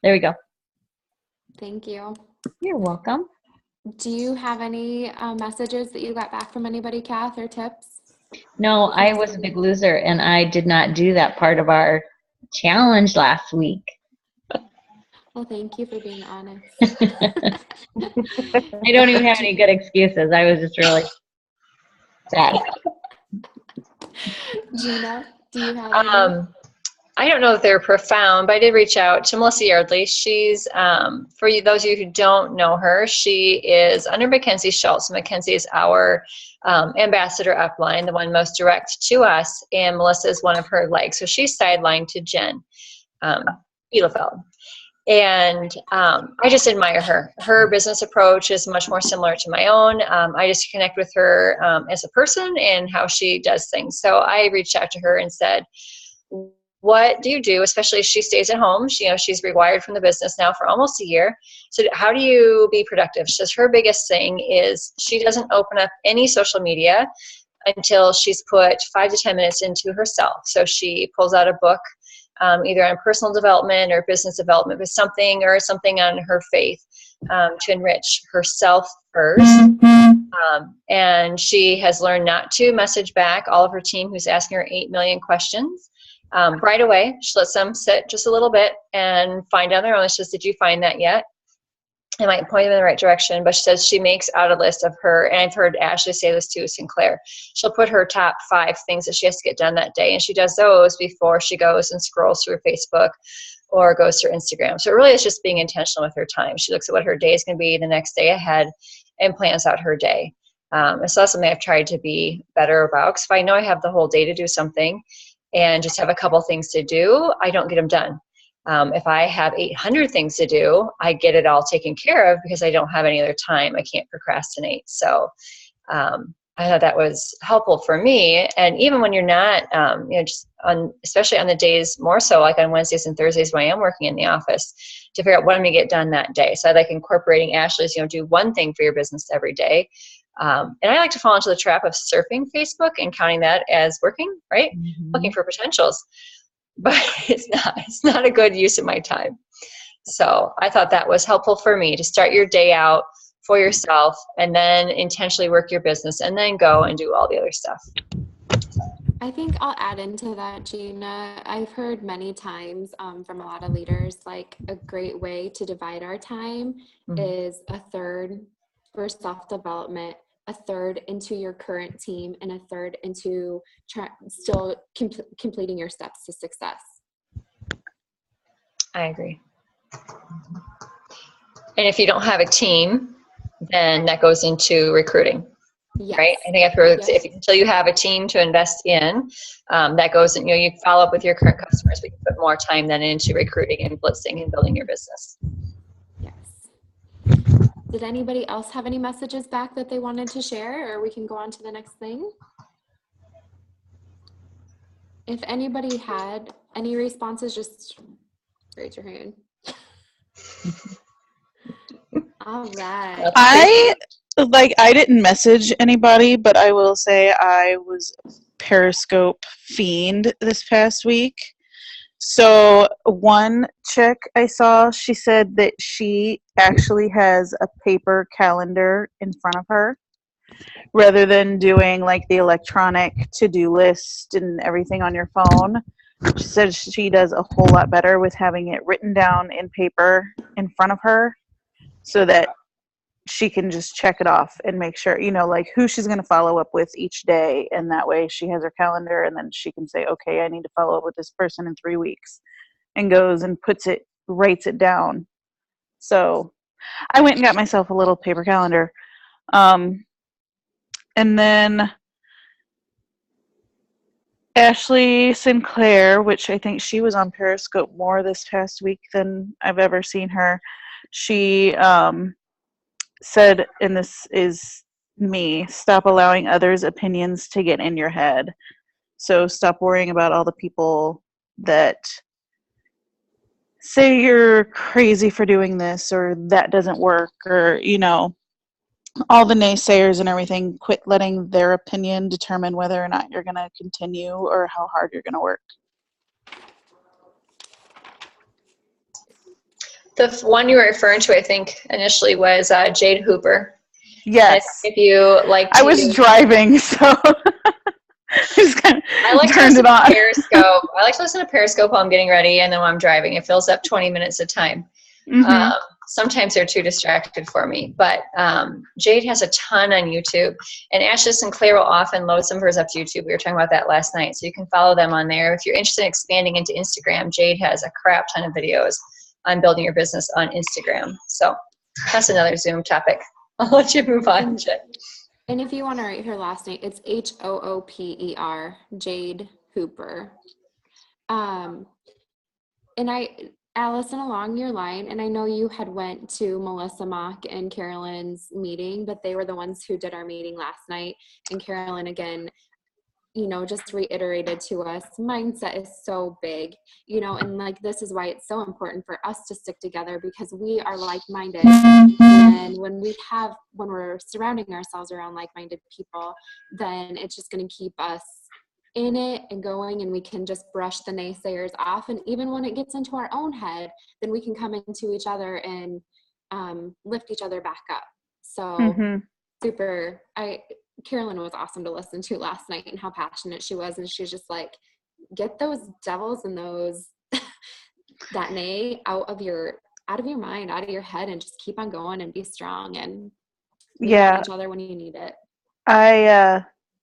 There we go. Thank you. You're welcome. Do you have any messages that you got back from anybody, Kath, or tips? No, I was a big loser, and I did not do that part of our challenge last week. Well, thank you for being honest. I don't even have any good excuses. I was just really sad. Gina, do you have any? I don't know if they're profound, but I did reach out to Melissa Yardley. She's, for you, those of you who don't know her, she is under Mackenzie Schultz. Mackenzie is our ambassador upline, the one most direct to us, and Melissa is one of her legs. So she's sidelined to Jen Bielefeld. And I just admire her. Her business approach is much more similar to my own. I just connect with her as a person and how she does things. So I reached out to her and said, what do you do, especially as she stays at home? She's rewired from the business now for almost a year. So how do you be productive? She says her biggest thing is she doesn't open up any social media until she's put 5 to 10 minutes into herself. So she pulls out a book, either on personal development or business development, but something on her faith to enrich herself first. And she has learned not to message back all of her team who's asking her 8 million questions. Right away, she lets them sit just a little bit and find on their own. She says, did you find that yet? I might point them in the right direction, but she says she makes out a list of her, and I've heard Ashley say this too, Sinclair. She'll put her top 5 things that she has to get done that day, and she does those before she goes and scrolls through Facebook or goes through Instagram. So it really is just being intentional with her time. She looks at what her day is going to be the next day ahead and plans out her day. And so that's something I've tried to be better about, because if I know I have the whole day to do something and just have a couple things to do, I don't get them done. If I have 800 things to do, I get it all taken care of because I don't have any other time. I can't procrastinate. So I thought that was helpful for me. And even when you're not, especially on the days more so, like on Wednesdays and Thursdays when I am working in the office, to figure out what I'm going to get done that day. So I like incorporating Ashley's, do one thing for your business every day. And I like to fall into the trap of surfing Facebook and counting that as working, right? Mm-hmm. Looking for potentials. But it's not a good use of my time. So I thought that was helpful for me to start your day out for yourself and then intentionally work your business and then go and do all the other stuff. I think I'll add into that, Gina. I've heard many times from a lot of leaders, like a great way to divide our time is a third for self-development, a third into your current team, and a third into still completing your steps to success. I agree. And if you don't have a team, then that goes into recruiting, yes. Right? I think until you have a team to invest in, that goes in, you follow up with your current customers, but you put more time then into recruiting and blitzing and building your business. Yes. Did anybody else have any messages back that they wanted to share, or we can go on to the next thing? If anybody had any responses, just raise your hand. All right. I didn't message anybody, but I will say I was Periscope fiend this past week. So one chick I saw, she said that she actually has a paper calendar in front of her rather than doing like the electronic to-do list and everything on your phone. She said she does a whole lot better with having it written down in paper in front of her so that she can just check it off and make sure, like who she's going to follow up with each day. And that way she has her calendar and then she can say, okay, I need to follow up with this person in 3 weeks, and goes and writes it down. So I went and got myself a little paper calendar. And then Ashley Sinclair, which I think she was on Periscope more this past week than I've ever seen her. She, said, and this is me, stop allowing others' opinions to get in your head. So stop worrying about all the people that say you're crazy for doing this or that doesn't work or, all the naysayers and everything. Quit letting their opinion determine whether or not you're going to continue or how hard you're going to work. The one you were referring to, I think, initially was Jade Hooper. Yes. If you like to, I was driving, so I just kind I of like to turned listen it to on. Periscope. I like to listen to Periscope while I'm getting ready, and then when I'm driving, it fills up 20 minutes of time. Mhm. Sometimes they're too distracted for me, but Jade has a ton on YouTube, and Ashley Sinclair will often load some of hers up to YouTube. We were talking about that last night, so you can follow them on there. If you're interested in expanding into Instagram, Jade has a crap ton of videos on building your business on Instagram. So that's another Zoom topic. I'll let you move on, Jade. And if you want to write her last name, it's Hooper, Jade Hooper. And Allison, along your line, and I know you had went to Melissa Mock and Carolyn's meeting, but they were the ones who did our meeting last night. And Carolyn, again, just reiterated to us, mindset is so big, and like, this is why it's so important for us to stick together, because we are like-minded. And when we're surrounding ourselves around like-minded people, then it's just going to keep us in it and going, and we can just brush the naysayers off. And even when it gets into our own head, then we can come into each other and lift each other back up. So Carolyn was awesome to listen to last night, and how passionate she was. And she was just like, get those devils and those that nay out of your mind, out of your head, and just keep on going and be strong and lean on each other when you need it.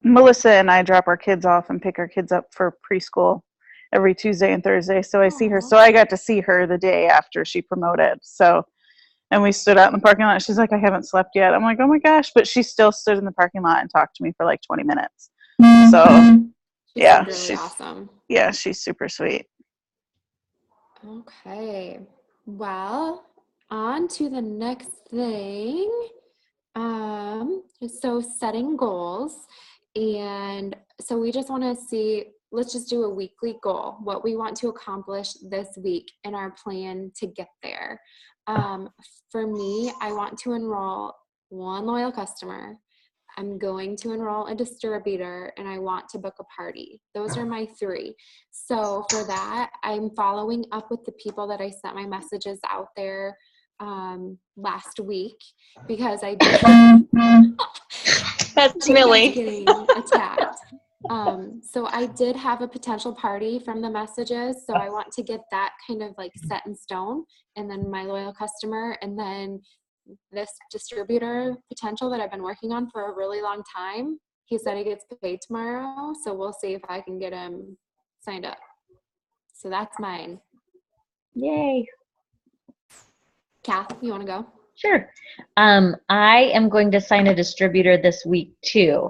Melissa and I drop our kids off and pick our kids up for preschool every Tuesday and Thursday. So I see her. So I got to see her the day after she promoted. So, and we stood out in the parking lot. She's like, I haven't slept yet. I'm like, oh my gosh. But she still stood in the parking lot and talked to me for like 20 minutes. So She's awesome. Yeah, she's super sweet. Okay. Well, on to the next thing. So setting goals. And so we just want to see, let's just do a weekly goal, what we want to accomplish this week and our plan to get there. For me, I want to enroll one loyal customer. I'm going to enroll a distributor, and I want to book a party. Those are my 3. So for that, I'm following up with the people that I sent my messages out there last week, because I did. That's Millie. Getting attacked. So I did have a potential party from the messages. So I want to get that kind of like set in stone, and then my loyal customer, and then this distributor potential that I've been working on for a really long time. He said he gets paid tomorrow. So we'll see if I can get him signed up. So that's mine. Yay. Kath, you want to go? Sure. I am going to sign a distributor this week too.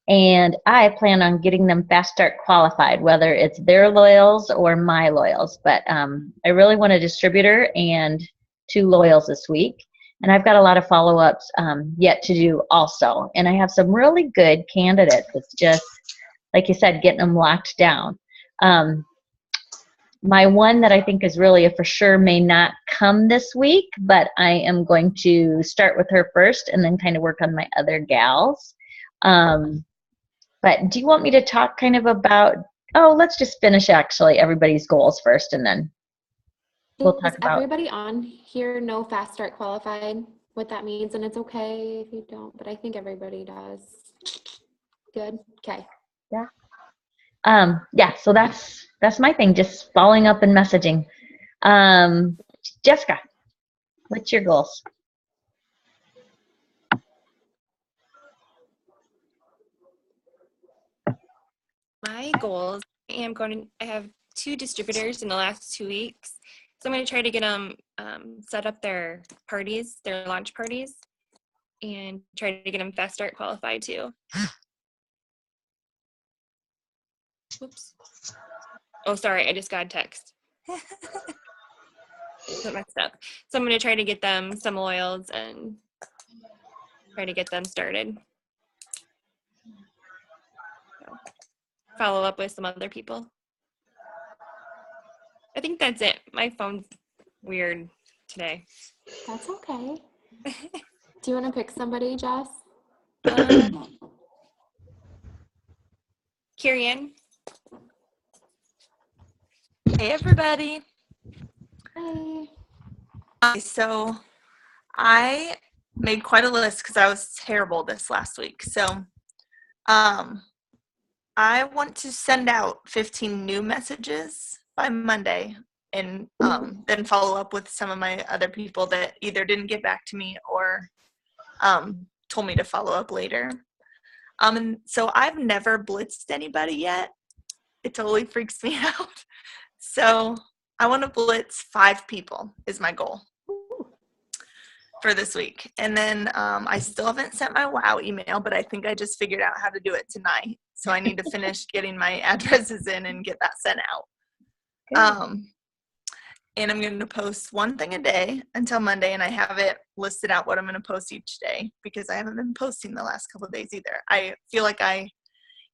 And I plan on getting them fast start qualified, whether it's their loyals or my loyals. But I really want a distributor and 2 loyals this week. And I've got a lot of follow-ups yet to do also. And I have some really good candidates. It's just, like you said, getting them locked down. My one that I think is really a for sure may not come this week, but I am going to start with her first and then kind of work on my other gals. But do you want me to talk kind of about, let's just finish actually everybody's goals first, and then we'll talk about. Does everybody on here know fast start qualified, what that means? And it's okay if you don't, but I think everybody does. Good. Okay. Yeah, so that's my thing, just following up and messaging. Jessica, what's your goals? My goals, I have 2 distributors in the last 2 weeks. So I'm going to try to get them set up their parties, their launch parties, and try to get them fast start qualified too. Whoops. Oh, sorry, I just got a text. Got messed up. So I'm going to try to get them some loyals and try to get them started. So, follow up with some other people. I think that's it. My phone's weird today. That's okay. Do you want to pick somebody, Jess? Kirian. Hey, everybody. Hey. So I made quite a list because I was terrible this last week. So I want to send out 15 new messages by Monday and then follow up with some of my other people that either didn't get back to me or told me to follow up later. And so I've never blitzed anybody yet. It totally freaks me out. So I want to blitz 5 people is my goal for this week. And then I still haven't sent my WOW email, but I think I just figured out how to do it tonight. So I need to finish getting my addresses in and get that sent out. And I'm going to post one thing a day until Monday, and I have it listed out what I'm going to post each day because I haven't been posting the last couple of days either. I feel like I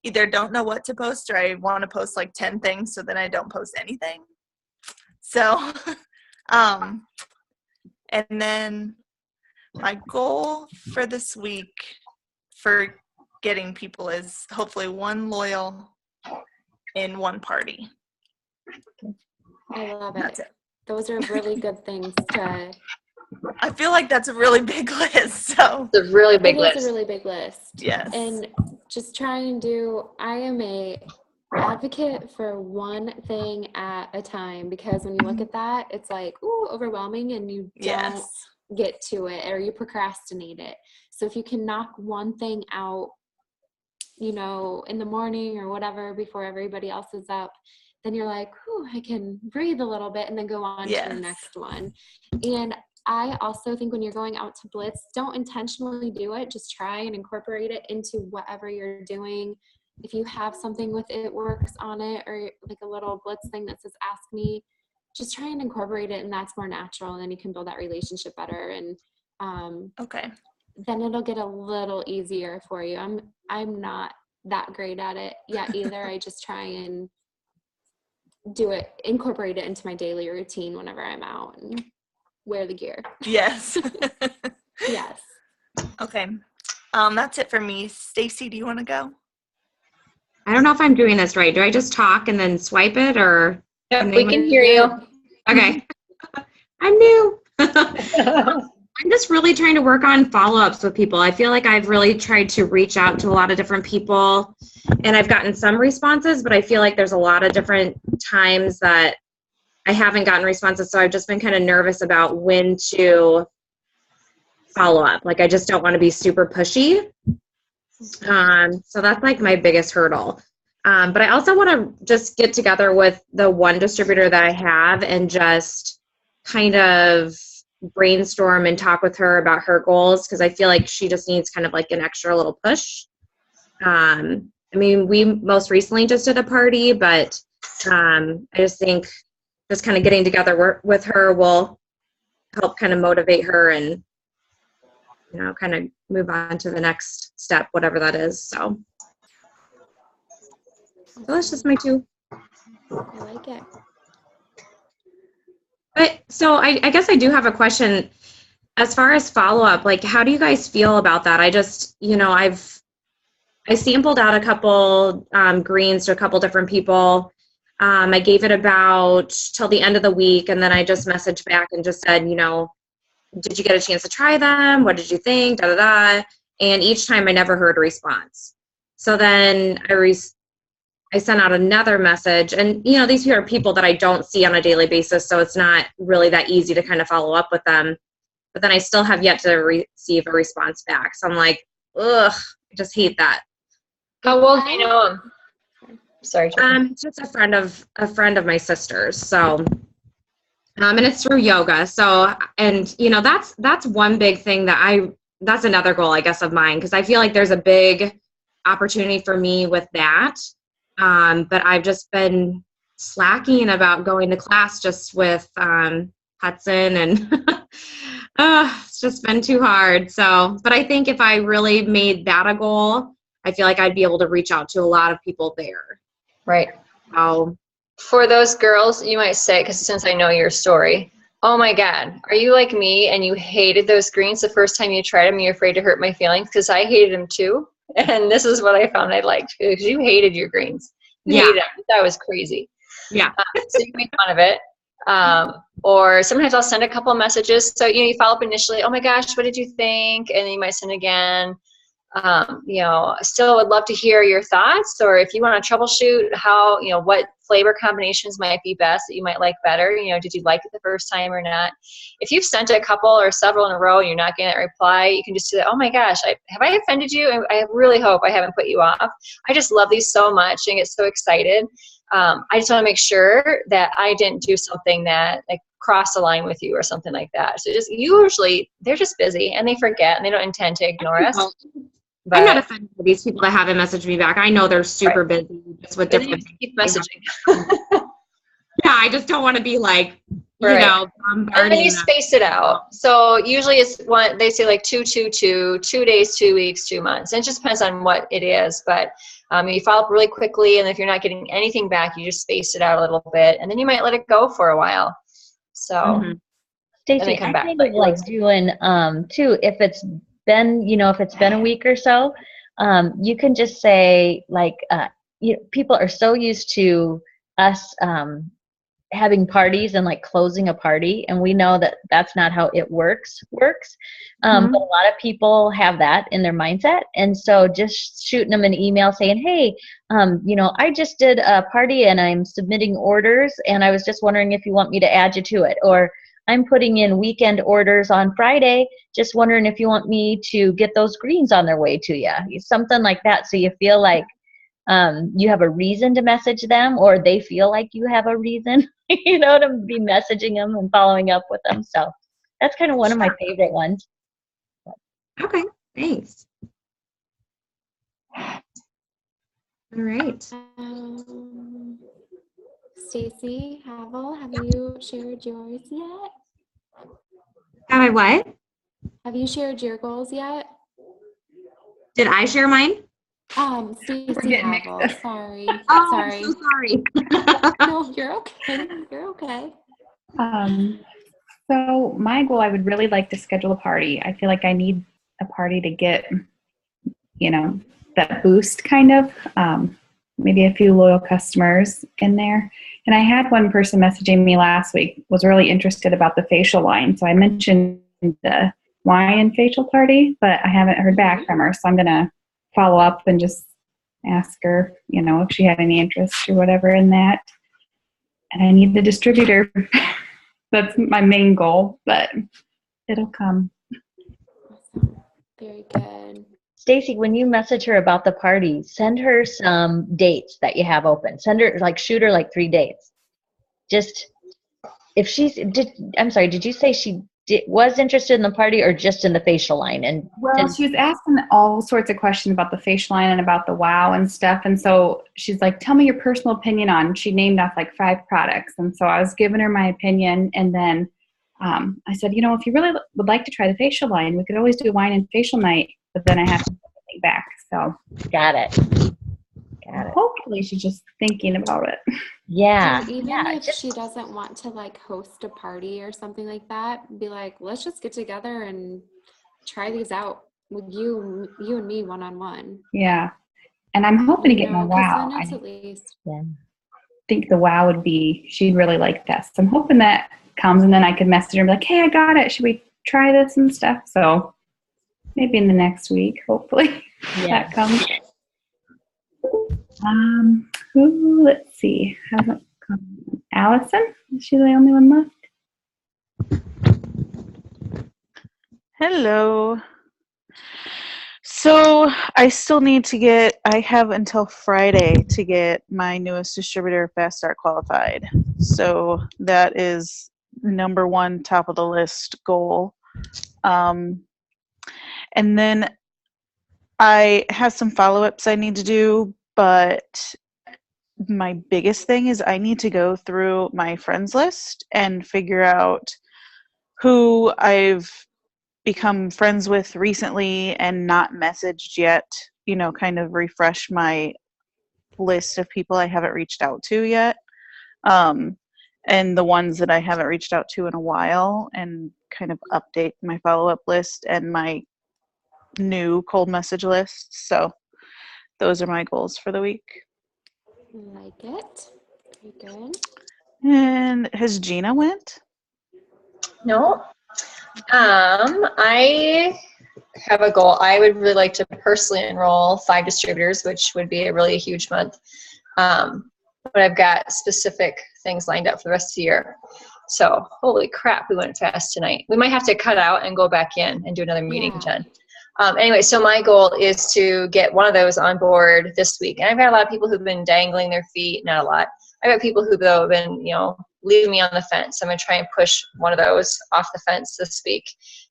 either don't know what to post or I want to post like 10 things so then I don't post anything. So, and then my goal for this week for getting people is hopefully 1 loyal in 1 party. I love it. That's it. Those are really good things to. I feel like that's a really big list. So It's a really big list. It's a really big list. Yes. And just try and do. I am a advocate for one thing at a time because when you look at that, it's like overwhelming, and you don't get to it or you procrastinate it. So if you can knock one thing out, in the morning or whatever before everybody else is up, then you're like, I can breathe a little bit and then go on to the next one. And I also think when you're going out to blitz, don't intentionally do it. Just try and incorporate it into whatever you're doing. If you have something with It Works on it or like a little blitz thing that says Ask Me, just try and incorporate it, and that's more natural, and then you can build that relationship better. And then it'll get a little easier for you. I'm not that great at it yet either. I just try and incorporate it into my daily routine whenever I'm out and wear the gear. Yes. Yes. Okay. That's it for me. Stacy, do you want to go? I don't know if I'm doing this right. Do I just talk and then swipe it or? Yep, we can hear you. Okay. I'm new. I'm just really trying to work on follow-ups with people. I feel like I've really tried to reach out to a lot of different people, and I've gotten some responses, but I feel like there's a lot of different times that I haven't gotten responses, so I've just been kind of nervous about when to follow up. Like, I just don't want to be super pushy. So that's like my biggest hurdle. But I also want to just get together with the one distributor that I have and just kind of brainstorm and talk with her about her goals, because I feel like she just needs kind of like an extra little push. I mean, we most recently just did a party, but I just think just kind of getting together with her will help kind of motivate her and, kind of move on to the next step, whatever that is. So that's just my 2. I like it. But so I guess I do have a question as far as follow-up. Like, how do you guys feel about that? I just, I sampled out a couple greens to a couple different people. I gave it about till the end of the week, and then I just messaged back and just said, did you get a chance to try them? What did you think? Da da da. And each time I never heard a response. So then I sent out another message, and these are people that I don't see on a daily basis, so it's not really that easy to kind of follow up with them. But then I still have yet to receive a response back. So I'm like, ugh, I just hate that. How well do you know him? Sorry. Just a friend of my sister's. So, and it's through yoga. So, and that's one big thing that's another goal, I guess, of mine, because I feel like there's a big opportunity for me with that. But I've just been slacking about going to class just with Hudson, and it's just been too hard. So, but I think if I really made that a goal, I feel like I'd be able to reach out to a lot of people there. Right. So, for those girls, you might say, because since I know your story, oh my God, are you like me and you hated those greens the first time you tried them? You're afraid to hurt my feelings? Because I hated them too. And this is what I found I liked, because you hated your greens. You hated them. That was crazy. Yeah. So you made fun of it. Or sometimes I'll send a couple of messages. So, you follow up initially, oh my gosh, what did you think? And then you might send again. Still would love to hear your thoughts, or if you want to troubleshoot how, what flavor combinations might be best that you might like better. Did you like it the first time or not? If you've sent a couple or several in a row and you're not getting a reply, you can just say, oh my gosh, have I offended you? I really hope I haven't put you off. I just love these so much and get so excited. I just want to make sure that I didn't do something that like cross a line with you or something like that. So just usually they're just busy and they forget and they don't intend to ignore us. But I'm not offended with these people that haven't messaged me back. I know they're super busy just with different things. keep messaging. Yeah, I just don't want to be like, Right. And bombarding then you them. space it out. So usually it's one, they say like 2 days, 2 weeks, 2 months. And it just depends on what it is. But you follow up really quickly, and if you're not getting anything back, you just space it out a little bit, and then you might let it go for a while. So Stacey, I kind of like doing too, if it's been, if it's been a week or so, you can just say like, people are so used to us having parties and like closing a party, and we know that that's not how it works. But a lot of people have that in their mindset, and so just shooting them an email saying, hey, I just did a party and I'm submitting orders, and I was just wondering if you want me to add you to it, or I'm putting in weekend orders on Friday, just wondering if you want me to get those greens on their way to you, something like that, so you feel like you have a reason to message them, or they feel like you have a reason, to be messaging them and following up with them. So that's kind of one of my favorite ones. Okay, thanks. All right. Stacey, Havel, have you shared yours yet? Have I what? Have you shared your goals yet? Did I share mine? Stacey Havel, sorry. Oh, sorry. I'm so sorry. No, you're okay. You're okay. So my goal, I would really like to schedule a party. I feel like I need a party to get, that boost kind of, maybe a few loyal customers in there. And I had one person messaging me last week, was really interested about the facial line. So I mentioned the wine and facial party, but I haven't heard back from her. So I'm going to follow up and just ask her, if she had any interest or whatever in that. And I need the distributor. That's my main goal, but it'll come. Awesome. Very good. Stacey, when you message her about the party, send her some dates that you have open. Shoot her like 3 dates. Just if did you say she was interested in the party or just in the facial line? And she was asking all sorts of questions about the facial line and about the wow and stuff. And so she's like, tell me your personal opinion on, she named off like 5 products. And so I was giving her my opinion. And then I said, if you really would like to try the facial line, we could always do a wine and facial night, but then I have to take back. So got it. Hopefully she's just thinking about it. Yeah. Even if she doesn't want to like host a party or something like that, be like, let's just get together and try these out with you and me one-on-one. Yeah. And I'm hoping to get my wow. Then it's at least. Yeah. Think the wow would be, she'd really like that. So I'm hoping that comes, and then I could message her and be like, hey, I got it. Should we try this and stuff? So maybe in the next week, hopefully that comes. Let's see. Hasn't come. Allison? Is she the only one left? Hello. So I still need to I have until Friday to get my newest distributor Fast Start qualified. So that is number 1 top of the list goal. And then I have some follow-ups I need to do, but my biggest thing is I need to go through my friends list and figure out who I've become friends with recently and not messaged yet, kind of refresh my list of people I haven't reached out to yet, and the ones that I haven't reached out to in a while, and kind of update my follow-up list and my new cold message list. So those are my goals for the week. Like it. Very good. And has Gina went? No. I have a goal. I would really like to personally enroll 5 distributors, which would be a really huge month. But I've got specific things lined up for the rest of the year. So, holy crap, we went fast tonight. We might have to cut out and go back in and do another meeting, Yeah. Jen. Anyway, so my goal is to get one of those on board this week. And I've got a lot of people who've been dangling their feet, not a lot. I've got people who though have been, leaving me on the fence. I'm going to try and push one of those off the fence this week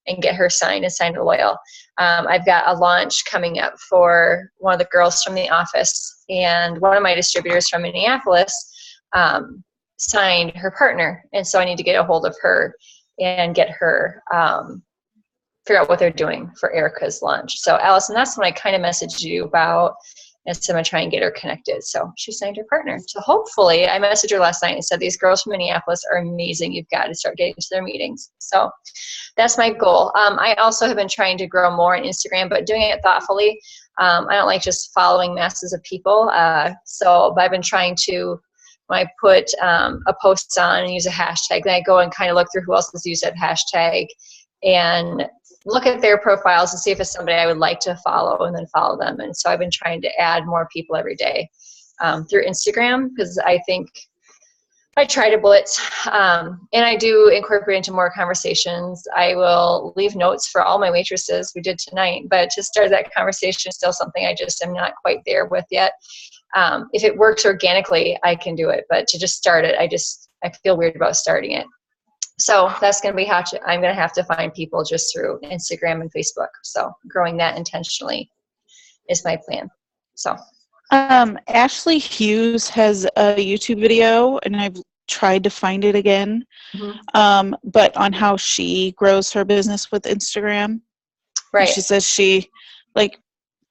and get her signed and signed to loyal. I've got a launch coming up for one of the girls from the office, and one of my distributors from Minneapolis signed her partner. And so I need to get a hold of her and get her, figure out what they're doing for Erica's launch. So Allison, that's when I kind of messaged you about, and so I'm going to try and get her connected. So she signed her partner. So hopefully, I messaged her last night and said, these girls from Minneapolis are amazing. You've got to start getting to their meetings. So that's my goal. I also have been trying to grow more on Instagram, but doing it thoughtfully. I don't like just following masses of people. But I've been trying to, when I put a post on and use a hashtag, then I go and kind of look through who else has used that hashtag and look at their profiles and see if it's somebody I would like to follow, and then follow them. And so I've been trying to add more people every day through Instagram, because I think I try to blitz, and I do incorporate into more conversations. I will leave notes for all my waitresses. We did tonight, but to start that conversation is still something I just am not quite there with yet. If it works organically, I can do it, but to just start it, I feel weird about starting it. So that's going to be I'm going to have to find people just through Instagram and Facebook. So growing that intentionally is my plan. So Ashley Hughes has a YouTube video, and I've tried to find it again, but on how she grows her business with Instagram. Right. She says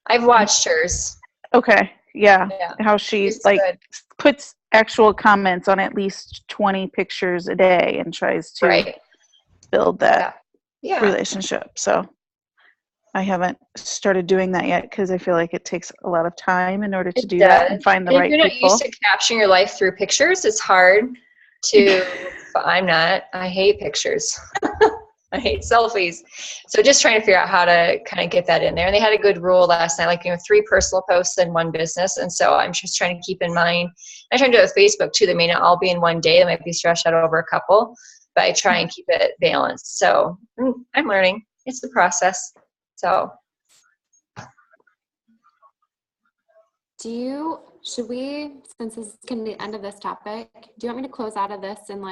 I've watched hers. Okay. Yeah. How she good. puts actual comments on at least 20 pictures a day and tries to build that relationship. So I haven't started doing that yet because I feel like it takes a lot of time in order to do that and find the right people. If you're not used to capturing your life through pictures, it's hard to, I'm not, I hate pictures. I hate selfies. So just trying to figure out how to kind of get that in there. And they had a good rule last night, 3 personal posts and 1 business. And so I'm just trying to keep in mind, I try to do it with Facebook too. They may not all be in one day. They might be stretched out over a couple, but I try and keep it balanced. So I'm learning. It's a process. So. Should we, since this is going to be the end of this topic, do you want me to close out of this and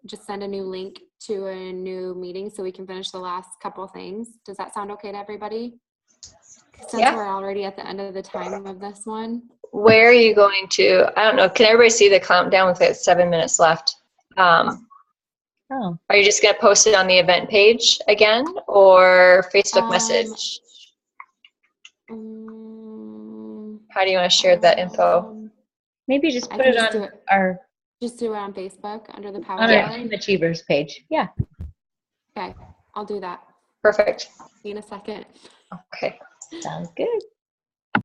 just send a new link to a new meeting so we can finish the last couple things? Does that sound okay to everybody? Since we're already at the end of the time of this one. Where are you going to? I don't know. Can everybody see the countdown with it? 7 minutes left? Are you just going to post it on the event page again, or Facebook message? How do you want to share that info? Maybe just put it on our. Just do it on Facebook under the Power On our Team Achievers page. Yeah. Okay, I'll do that. Perfect. See you in a second. Okay. Sounds good.